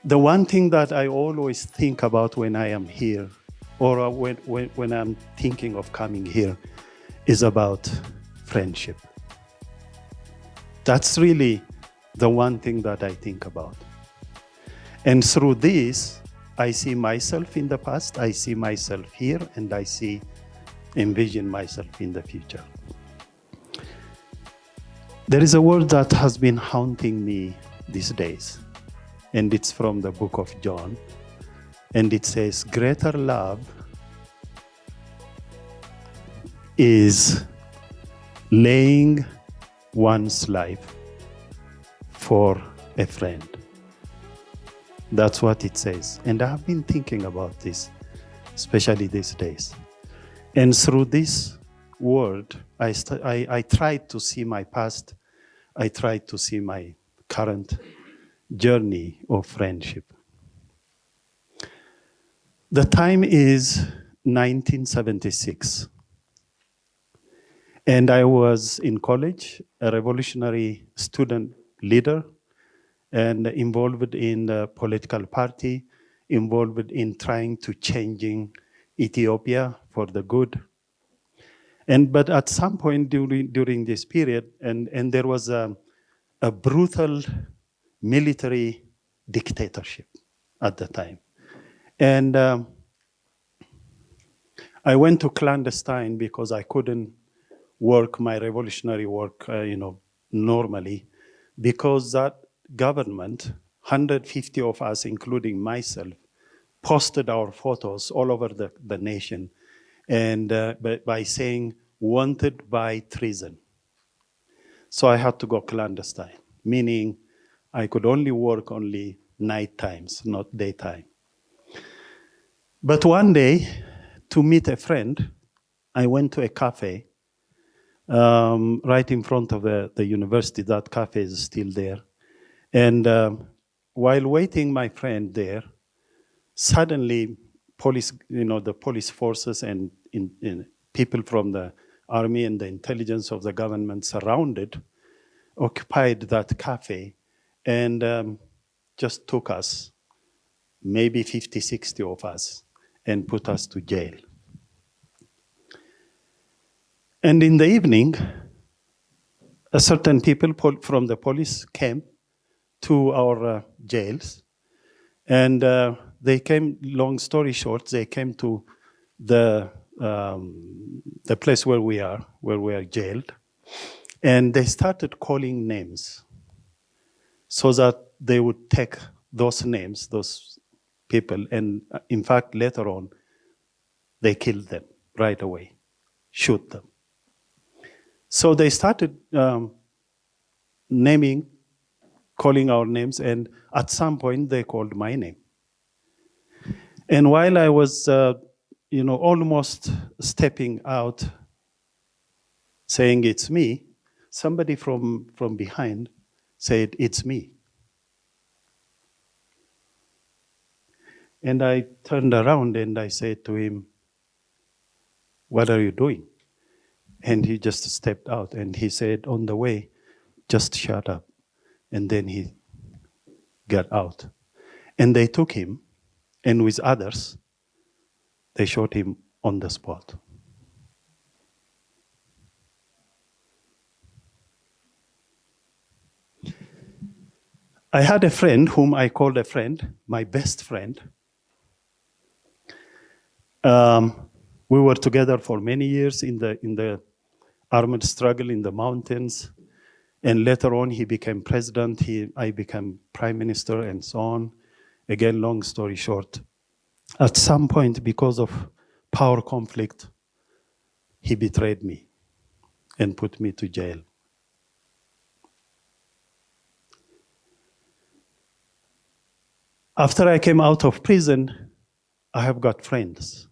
The one thing that I always think about when I am here, or when I'm thinking of coming here, is about friendship. That's really the one thing that I think about. And through this, I see myself in the past, I see myself here, and envision myself in the future. There is a word that has been haunting me these days, and it's from the book of John. And it says, greater love is laying one's life for a friend. That's what it says. And I have been thinking about this, especially these days. And through this word, I tried to see my past. I tried to see my current journey of friendship. The time is 1976. And I was in college, a revolutionary student leader, and involved in the political party, involved in trying to changing Ethiopia for the good. But at some point during this period, and there was a brutal military dictatorship at the time. And I went to clandestine because I couldn't work my revolutionary work, normally, because that government, 150 of us, including myself, posted our photos all over the nation, and by saying wanted by treason. So I had to go clandestine, meaning I could only work night times, not daytime. But one day, to meet a friend, I went to a cafe right in front of the university. That cafe is still there. And while waiting my friend there, suddenly the police forces and people from the army and the intelligence of the government occupied that cafe, and just took us, maybe 50, 60 of us, and put us to jail. And in the evening, a certain people from the police came to our jails, and they came, long story short, they came to the place where we are jailed, and they started calling names so that they would take those names, those people, and in fact, later on, they killed them right away, shoot them. So they started calling our names, and at some point they called my name. And while I was, almost stepping out, saying it's me, somebody from behind said, it's me. And I turned around and I said to him, what are you doing? And he just stepped out and he said, on the way, just shut up. And then he got out. And they took him, and with others, they shot him on the spot. I had a friend whom I called a friend, my best friend. We were together for many years in the armed struggle in the mountains, and later on he became president. I became prime minister, and so on. Again, long story short, at some point, because of power conflict, he betrayed me and put me to jail. After I came out of prison, I have got friends.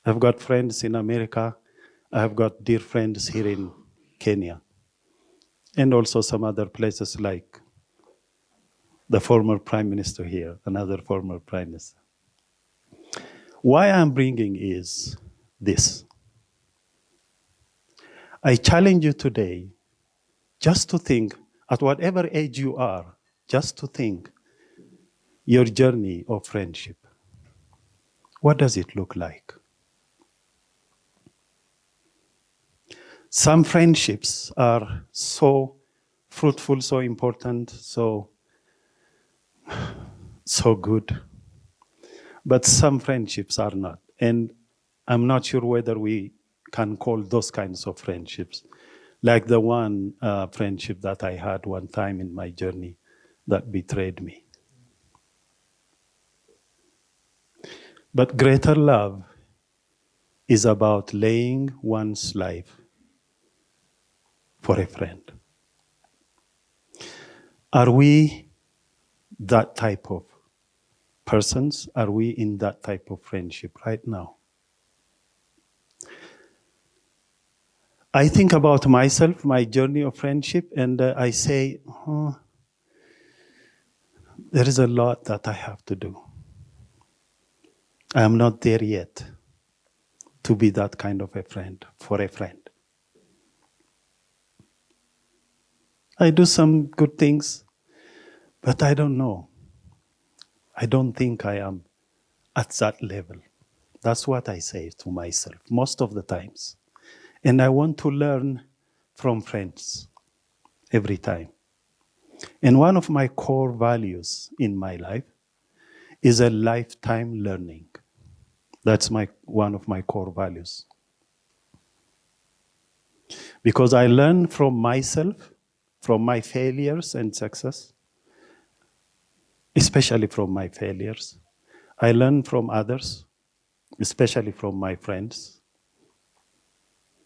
I've got friends in America. I have got dear friends here in Kenya, and also some other places like the former prime minister here, another former prime minister. Why I'm bringing is this. I challenge you today just to think, at whatever age you are, just to think, your journey of friendship. What does it look like? Some friendships are so fruitful, so important, so good. But some friendships are not. And I'm not sure whether we can call those kinds of friendships. Like the one friendship that I had one time in my journey that betrayed me. But greater love is about laying one's life for a friend. Are we that type of persons? Are we in that type of friendship right now? I think about myself, my journey of friendship, and I say, there is a lot that I have to do. I am not there yet to be that kind of a friend, for a friend. I do some good things, but I don't know. I don't think I am at that level. That's what I say to myself most of the times. And I want to learn from friends every time. And one of my core values in my life is a lifetime learning. That's one of my core values. Because I learn from myself, from my failures and success, especially from my failures. I learn from others, especially from my friends.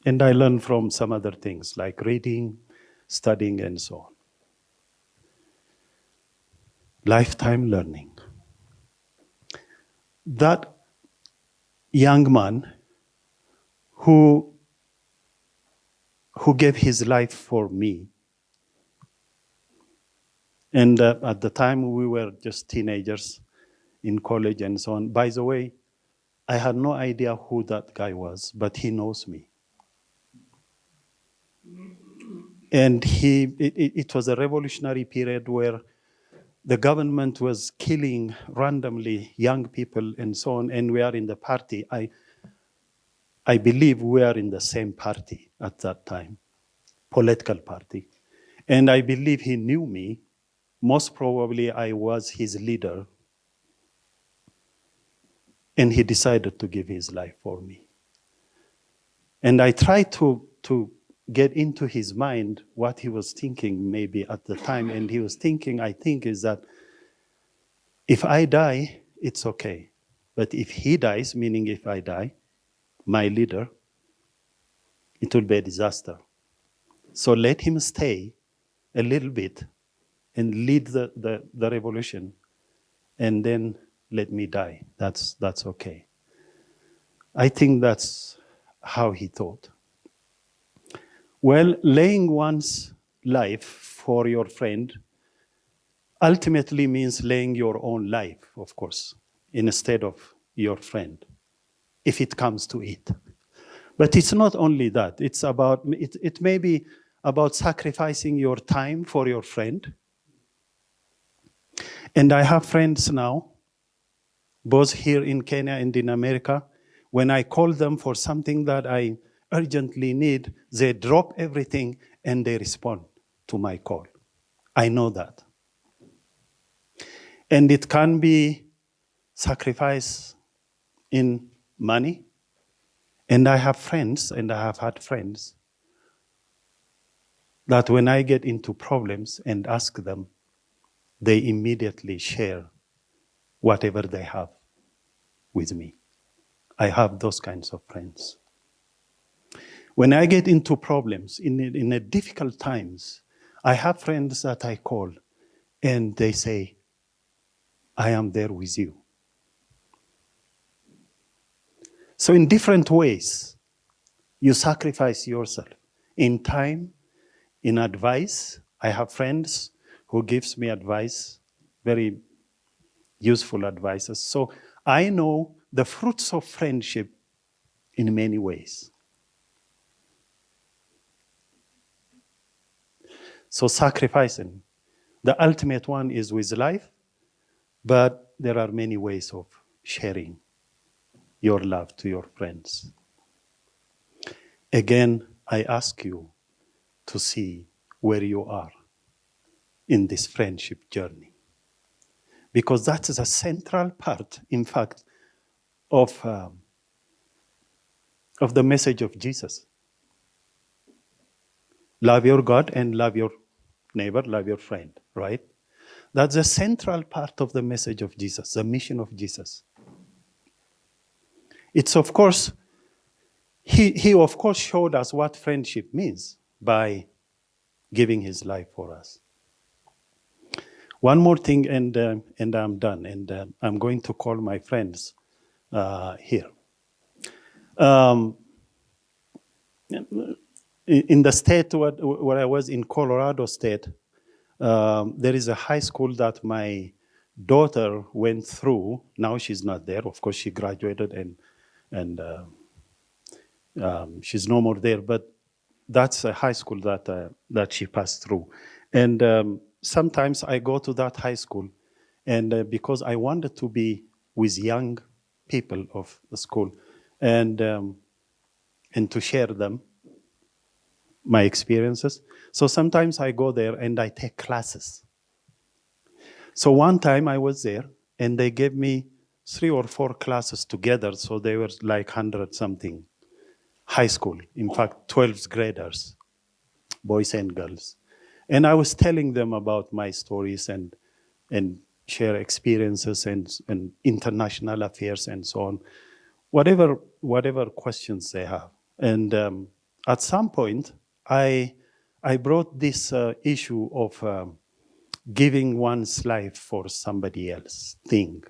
And I learn from some other things like reading, studying, and so on. Lifetime learning. That young man who gave his life for me, and at the time we were just teenagers in college and so on. By the way, I had no idea who that guy was, but he knows me. And it was a revolutionary period where the government was killing randomly young people and so on, and we are in the party. I believe we are in the same party at that time, political party. And I believe he knew me. Most probably I was his leader. And he decided to give his life for me. And I tried to get into his mind what he was thinking maybe at the time. And he was thinking, I think, is that if I die, it's okay. But if he dies, meaning if I die, my leader, it will be a disaster. So let him stay a little bit and lead the revolution, and then let me die. That's okay. I think that's how he thought. Well, laying one's life for your friend ultimately means laying your own life, of course, instead of your friend, if it comes to it. But it's not only that. It's about, it may be about sacrificing your time for your friend. And I have friends now, both here in Kenya and in America. When I call them for something that I urgently need, they drop everything and they respond to my call. I know that. And it can be sacrifice in money. And I have friends, and I have had friends, that when I get into problems and ask them, they immediately share whatever they have with me. I have those kinds of friends. When I get into problems, in a difficult times, I have friends that I call, and they say, I am there with you. So in different ways, you sacrifice yourself. In time, in advice. I have friends who gives me advice, very useful advices. So I know the fruits of friendship in many ways. So sacrificing. The ultimate one is with life. But there are many ways of sharing your love to your friends. Again, I ask you to see where you are in this friendship journey. Because that is a central part, in fact, of the message of Jesus. Love your God and love your neighbor, love your friend, right? That's a central part of the message of Jesus, the mission of Jesus. It's of course, he of course showed us what friendship means by giving his life for us. One more thing, and I'm done, and I'm going to call my friends here. In the state where I was, in Colorado State, there is a high school that my daughter went through. Now she's not there. Of course, she graduated and she's no more there. But that's a high school that she passed through. And sometimes I go to that high school, and because I wanted to be with young people of the school, and to share them my experiences. So sometimes I go there and I take classes. So one time I was there and they gave me 3 or 4 classes together. So they were like 100 something high school. In fact, 12th graders, boys and girls. And I was telling them about my stories and share experiences and international affairs and so on. Whatever questions they have. And at some point, I brought this issue of giving one's life for somebody else thing.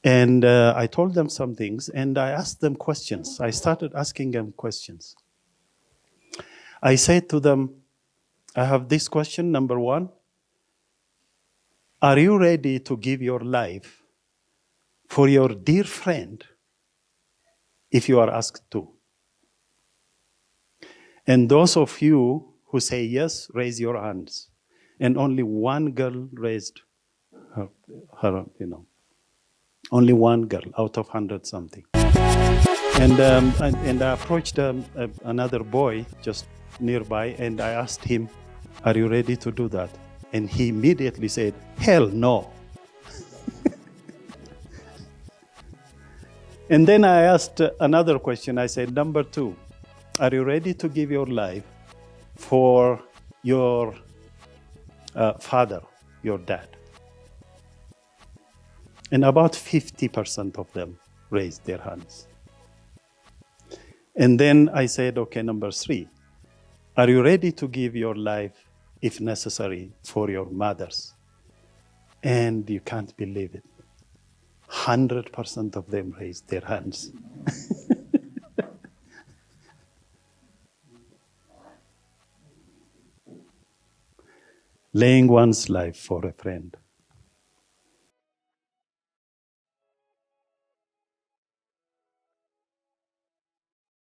And I told them some things, and I asked them questions. I started asking them questions. I said to them, I have this question, number 1. Are you ready to give your life for your dear friend if you are asked to? And those of you who say yes, raise your hands. And only one girl raised her only one girl out of 100 something. And I approached another boy just nearby, and I asked him, are you ready to do that? And he immediately said, hell no. And then I asked another question. I said, number 2, are you ready to give your life for your father, your dad? And about 50% of them raised their hands. And then I said, okay, number 3, are you ready to give your life, if necessary, for your mothers? And you can't believe it. 100% of them raised their hands. Laying one's life for a friend.